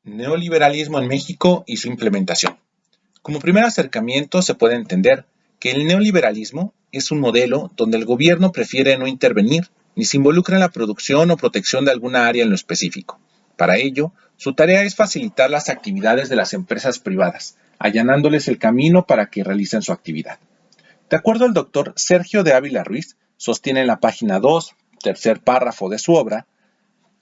Neoliberalismo en México y su implementación. Como primer acercamiento se puede entender que el neoliberalismo es un modelo donde el gobierno prefiere no intervenir ni se involucra en la producción o protección de alguna área en lo específico. Para ello, su tarea es facilitar las actividades de las empresas privadas, allanándoles el camino para que realicen su actividad. De acuerdo al doctor Sergio de Ávila Ruiz, sostiene en la página 2, tercer párrafo de su obra,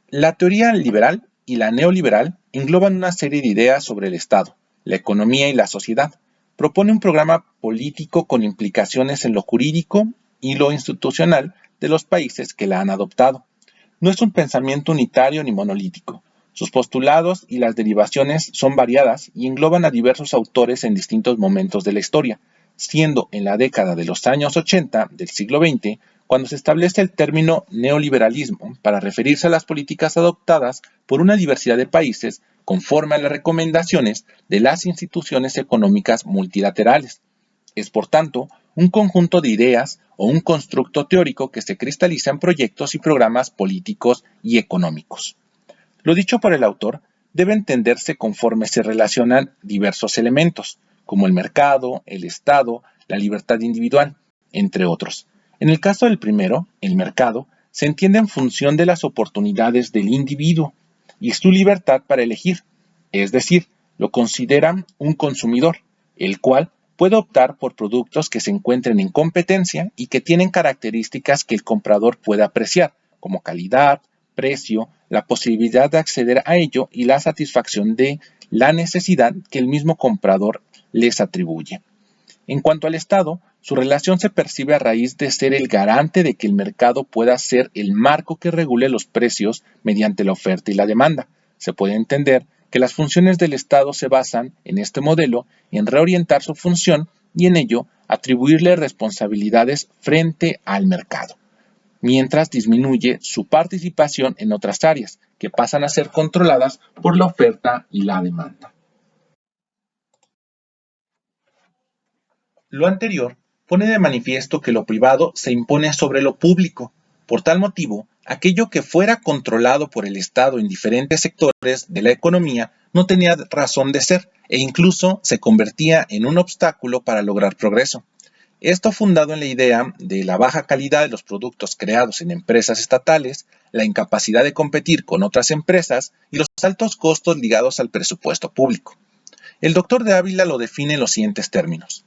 la teoría liberal y la neoliberal engloban una serie de ideas sobre el Estado, la economía y la sociedad. Propone un programa político con implicaciones en lo jurídico y lo institucional de los países que la han adoptado. No es un pensamiento unitario ni monolítico. Sus postulados y las derivaciones son variadas y engloban a diversos autores en distintos momentos de la historia, siendo en la década de los años 80 del siglo XX cuando se establece el término neoliberalismo para referirse a las políticas adoptadas por una diversidad de países conforme a las recomendaciones de las instituciones económicas multilaterales. Es, por tanto, un conjunto de ideas o un constructo teórico que se cristaliza en proyectos y programas políticos y económicos. Lo dicho por el autor debe entenderse conforme se relacionan diversos elementos, como el mercado, el Estado, la libertad individual, entre otros. En el caso del primero, el mercado, se entiende en función de las oportunidades del individuo y su libertad para elegir, es decir, lo consideran un consumidor, el cual puede optar por productos que se encuentren en competencia y que tienen características que el comprador puede apreciar, como calidad, precio, la posibilidad de acceder a ello y la satisfacción de la necesidad que el mismo comprador les atribuye. En cuanto al Estado, su relación se percibe a raíz de ser el garante de que el mercado pueda ser el marco que regule los precios mediante la oferta y la demanda. Se puede entender que las funciones del Estado se basan, en este modelo, en reorientar su función y en ello atribuirle responsabilidades frente al mercado, mientras disminuye su participación en otras áreas, que pasan a ser controladas por la oferta y la demanda. Lo anterior pone de manifiesto que lo privado se impone sobre lo público. Por tal motivo, aquello que fuera controlado por el Estado en diferentes sectores de la economía no tenía razón de ser e incluso se convertía en un obstáculo para lograr progreso. Esto fundado en la idea de la baja calidad de los productos creados en empresas estatales, la incapacidad de competir con otras empresas y los altos costos ligados al presupuesto público. El doctor de Ávila lo define en los siguientes términos.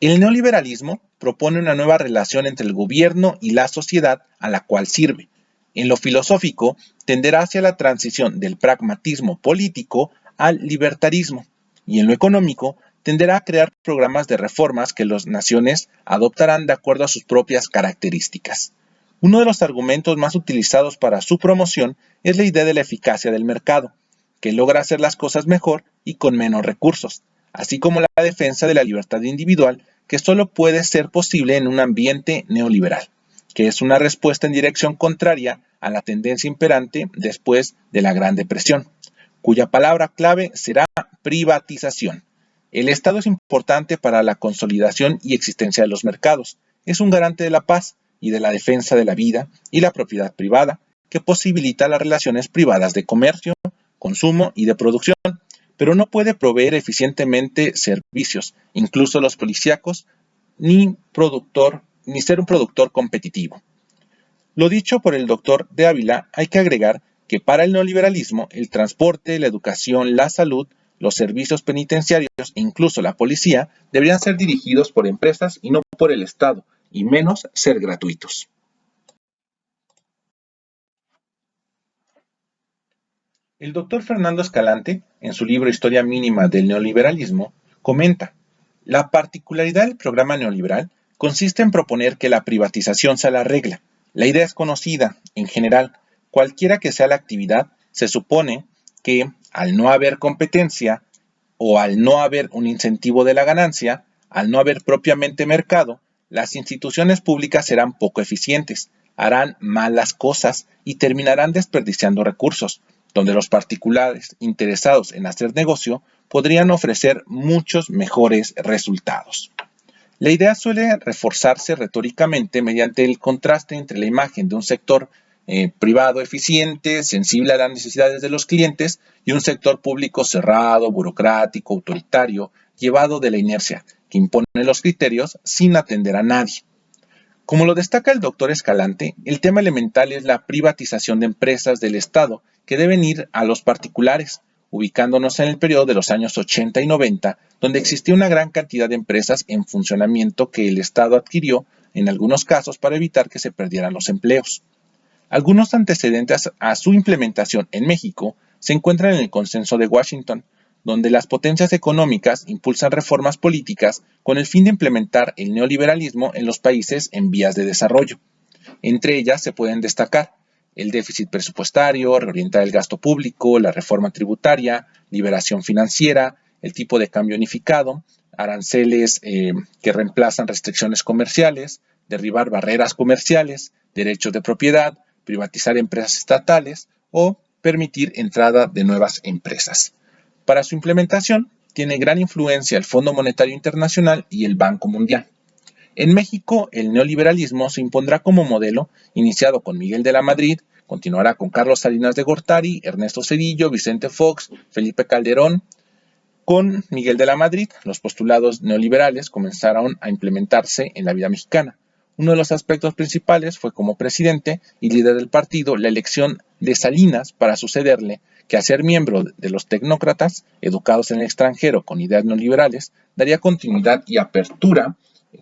El neoliberalismo propone una nueva relación entre el gobierno y la sociedad a la cual sirve. En lo filosófico, tenderá hacia la transición del pragmatismo político al libertarismo, y en lo económico, tenderá a crear programas de reformas que las naciones adoptarán de acuerdo a sus propias características. Uno de los argumentos más utilizados para su promoción es la idea de la eficacia del mercado, que logra hacer las cosas mejor y con menos recursos, así como la defensa de la libertad individual, que solo puede ser posible en un ambiente neoliberal, que es una respuesta en dirección contraria a la tendencia imperante después de la Gran Depresión, cuya palabra clave será privatización. El Estado es importante para la consolidación y existencia de los mercados. Es un garante de la paz y de la defensa de la vida y la propiedad privada, que posibilita las relaciones privadas de comercio, consumo y de producción, pero no puede proveer eficientemente servicios, incluso los policíacos, ni ser un productor competitivo. Lo dicho por el doctor de Ávila, hay que agregar que para el neoliberalismo el transporte, la educación, la salud, los servicios penitenciarios e incluso la policía deberían ser dirigidos por empresas y no por el Estado, y menos ser gratuitos. El doctor Fernando Escalante, en su libro Historia mínima del neoliberalismo, comenta: la particularidad del programa neoliberal consiste en proponer que la privatización sea la regla. La idea es conocida, en general, cualquiera que sea la actividad, se supone que, al no haber competencia o al no haber un incentivo de la ganancia, al no haber propiamente mercado, las instituciones públicas serán poco eficientes, harán malas cosas y terminarán desperdiciando recursos, donde los particulares interesados en hacer negocio podrían ofrecer muchos mejores resultados. La idea suele reforzarse retóricamente mediante el contraste entre la imagen de un sector privado eficiente, sensible a las necesidades de los clientes, y un sector público cerrado, burocrático, autoritario, llevado de la inercia, que impone los criterios sin atender a nadie. Como lo destaca el doctor Escalante, el tema elemental es la privatización de empresas del Estado que deben ir a los particulares, ubicándonos en el periodo de los años 80 y 90, donde existía una gran cantidad de empresas en funcionamiento que el Estado adquirió, en algunos casos, para evitar que se perdieran los empleos. Algunos antecedentes a su implementación en México se encuentran en el Consenso de Washington, donde las potencias económicas impulsan reformas políticas con el fin de implementar el neoliberalismo en los países en vías de desarrollo. Entre ellas se pueden destacar el déficit presupuestario, reorientar el gasto público, la reforma tributaria, liberación financiera, el tipo de cambio unificado, aranceles que reemplazan restricciones comerciales, derribar barreras comerciales, derechos de propiedad, privatizar empresas estatales o permitir entrada de nuevas empresas. Para su implementación, tiene gran influencia el Fondo Monetario Internacional y el Banco Mundial. En México, el neoliberalismo se impondrá como modelo, iniciado con Miguel de la Madrid, continuará con Carlos Salinas de Gortari, Ernesto Zedillo, Vicente Fox, Felipe Calderón. Con Miguel de la Madrid, los postulados neoliberales comenzaron a implementarse en la vida mexicana. Uno de los aspectos principales fue como presidente y líder del partido la elección de Salinas para sucederle, que a ser miembro de los tecnócratas, educados en el extranjero con ideas neoliberales, daría continuidad y apertura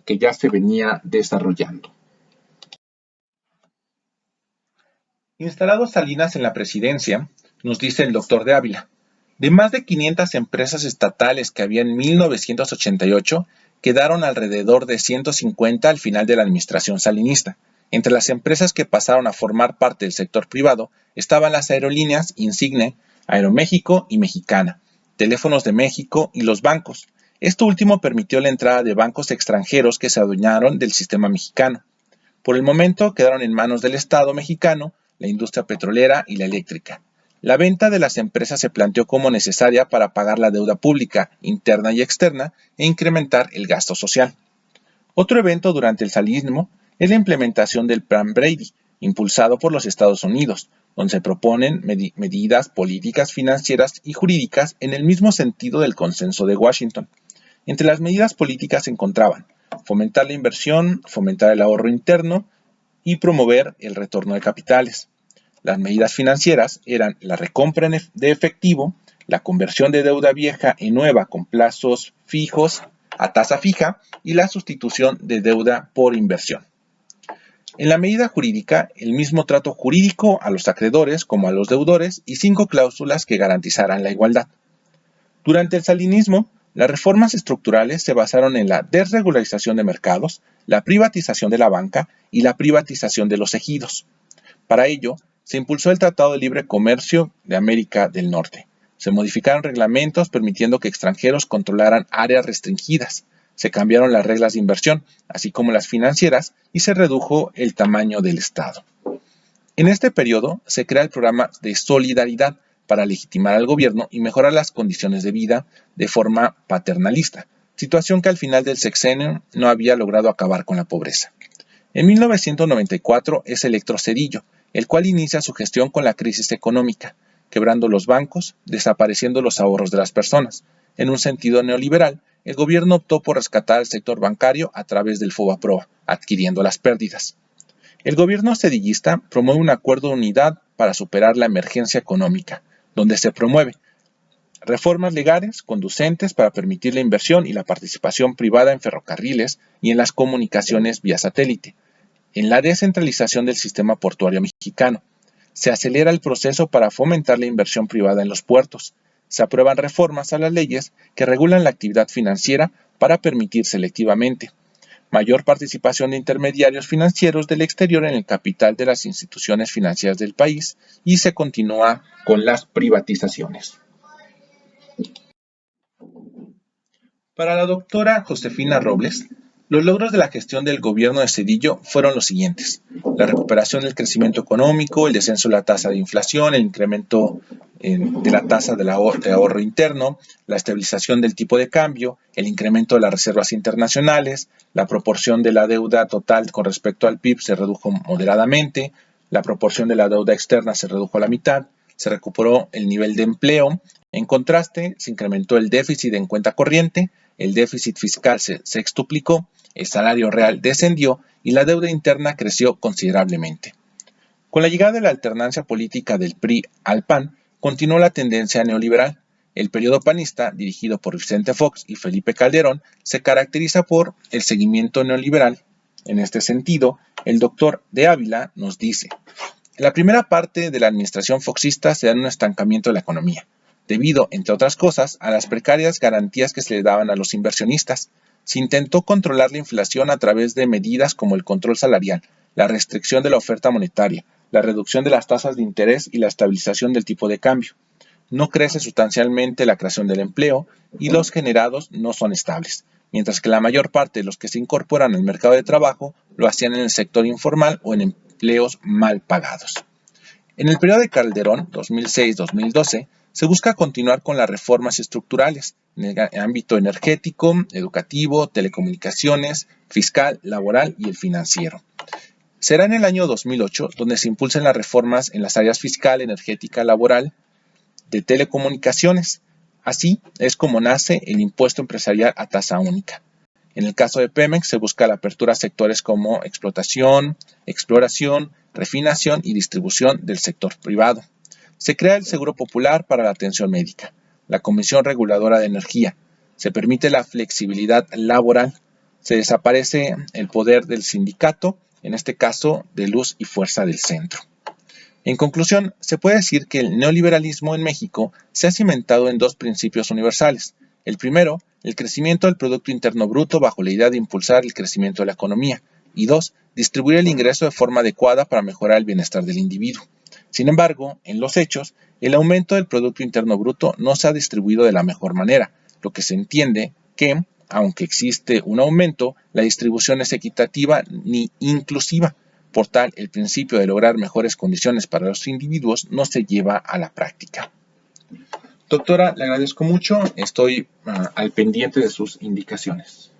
que ya se venía desarrollando. Instalado Salinas en la presidencia, nos dice el doctor de Ávila, de más de 500 empresas estatales que había en 1988, quedaron alrededor de 150 al final de la administración salinista. Entre las empresas que pasaron a formar parte del sector privado estaban las aerolíneas Insigne, Aeroméxico y Mexicana, Teléfonos de México y los bancos. Esto último permitió la entrada de bancos extranjeros que se adueñaron del sistema mexicano. Por el momento quedaron en manos del Estado mexicano la industria petrolera y la eléctrica. La venta de las empresas se planteó como necesaria para pagar la deuda pública, interna y externa, e incrementar el gasto social. Otro evento durante el salinismo es la implementación del Plan Brady, impulsado por los Estados Unidos, donde se proponen medidas políticas, financieras y jurídicas en el mismo sentido del Consenso de Washington. Entre las medidas políticas se encontraban fomentar la inversión, fomentar el ahorro interno y promover el retorno de capitales. Las medidas financieras eran la recompra de efectivo, la conversión de deuda vieja en nueva con plazos fijos a tasa fija y la sustitución de deuda por inversión. En la medida jurídica, el mismo trato jurídico a los acreedores como a los deudores y 5 cláusulas que garantizaran la igualdad. Durante el salinismo, las reformas estructurales se basaron en la desregularización de mercados, la privatización de la banca y la privatización de los ejidos. Para ello, se impulsó el Tratado de Libre Comercio de América del Norte. Se modificaron reglamentos permitiendo que extranjeros controlaran áreas restringidas. Se cambiaron las reglas de inversión, así como las financieras, y se redujo el tamaño del Estado. En este periodo se crea el programa de solidaridad para legitimar al gobierno y mejorar las condiciones de vida de forma paternalista, situación que al final del sexenio no había logrado acabar con la pobreza. En 1994 es electo Zedillo, el cual inicia su gestión con la crisis económica, quebrando los bancos, desapareciendo los ahorros de las personas. En un sentido neoliberal, el gobierno optó por rescatar al sector bancario a través del FOBAPROA, adquiriendo las pérdidas. El gobierno zedillista promueve un acuerdo de unidad para superar la emergencia económica, donde se promueve reformas legales conducentes para permitir la inversión y la participación privada en ferrocarriles y en las comunicaciones vía satélite. En la descentralización del sistema portuario mexicano, se acelera el proceso para fomentar la inversión privada en los puertos. Se aprueban reformas a las leyes que regulan la actividad financiera para permitir selectivamente mayor participación de intermediarios financieros del exterior en el capital de las instituciones financieras del país y se continúa con las privatizaciones. Para la doctora Josefina Robles, los logros de la gestión del gobierno de Zedillo fueron los siguientes: la recuperación del crecimiento económico, el descenso de la tasa de inflación, el incremento de la tasa de ahorro interno, la estabilización del tipo de cambio, el incremento de las reservas internacionales, la proporción de la deuda total con respecto al PIB se redujo moderadamente, la proporción de la deuda externa se redujo a la mitad, se recuperó el nivel de empleo, en contraste, se incrementó el déficit en cuenta corriente, el déficit fiscal se sextuplicó, el salario real descendió y la deuda interna creció considerablemente. Con la llegada de la alternancia política del PRI al PAN, continuó la tendencia neoliberal. El periodo panista, dirigido por Vicente Fox y Felipe Calderón, se caracteriza por el seguimiento neoliberal. En este sentido, el doctor de Ávila nos dice: en la primera parte de la administración foxista se da un estancamiento de la economía, debido, entre otras cosas, a las precarias garantías que se le daban a los inversionistas. Se intentó controlar la inflación a través de medidas como el control salarial, la restricción de la oferta monetaria, la reducción de las tasas de interés y la estabilización del tipo de cambio. No crece sustancialmente la creación del empleo y los generados no son estables, mientras que la mayor parte de los que se incorporan al mercado de trabajo lo hacían en el sector informal o en empleos mal pagados. En el periodo de Calderón, 2006-2012, se busca continuar con las reformas estructurales en el ámbito energético, educativo, telecomunicaciones, fiscal, laboral y el financiero. Será en el año 2008 donde se impulsen las reformas en las áreas fiscal, energética, laboral, de telecomunicaciones. Así es como nace el impuesto empresarial a tasa única. En el caso de Pemex se busca la apertura a sectores como explotación, exploración, refinación y distribución del sector privado. Se crea el Seguro Popular para la atención médica, la Comisión Reguladora de Energía, se permite la flexibilidad laboral, se desaparece el poder del sindicato, en este caso de Luz y Fuerza del Centro. En conclusión, se puede decir que el neoliberalismo en México se ha cimentado en dos principios universales. El primero, el crecimiento del Producto Interno Bruto bajo la idea de impulsar el crecimiento de la economía. Y dos, distribuir el ingreso de forma adecuada para mejorar el bienestar del individuo. Sin embargo, en los hechos, el aumento del Producto Interno Bruto no se ha distribuido de la mejor manera, lo que se entiende que, aunque existe un aumento, la distribución es equitativa ni inclusiva. Por tal, el principio de lograr mejores condiciones para los individuos no se lleva a la práctica. Doctora, le agradezco mucho. Estoy al pendiente de sus indicaciones.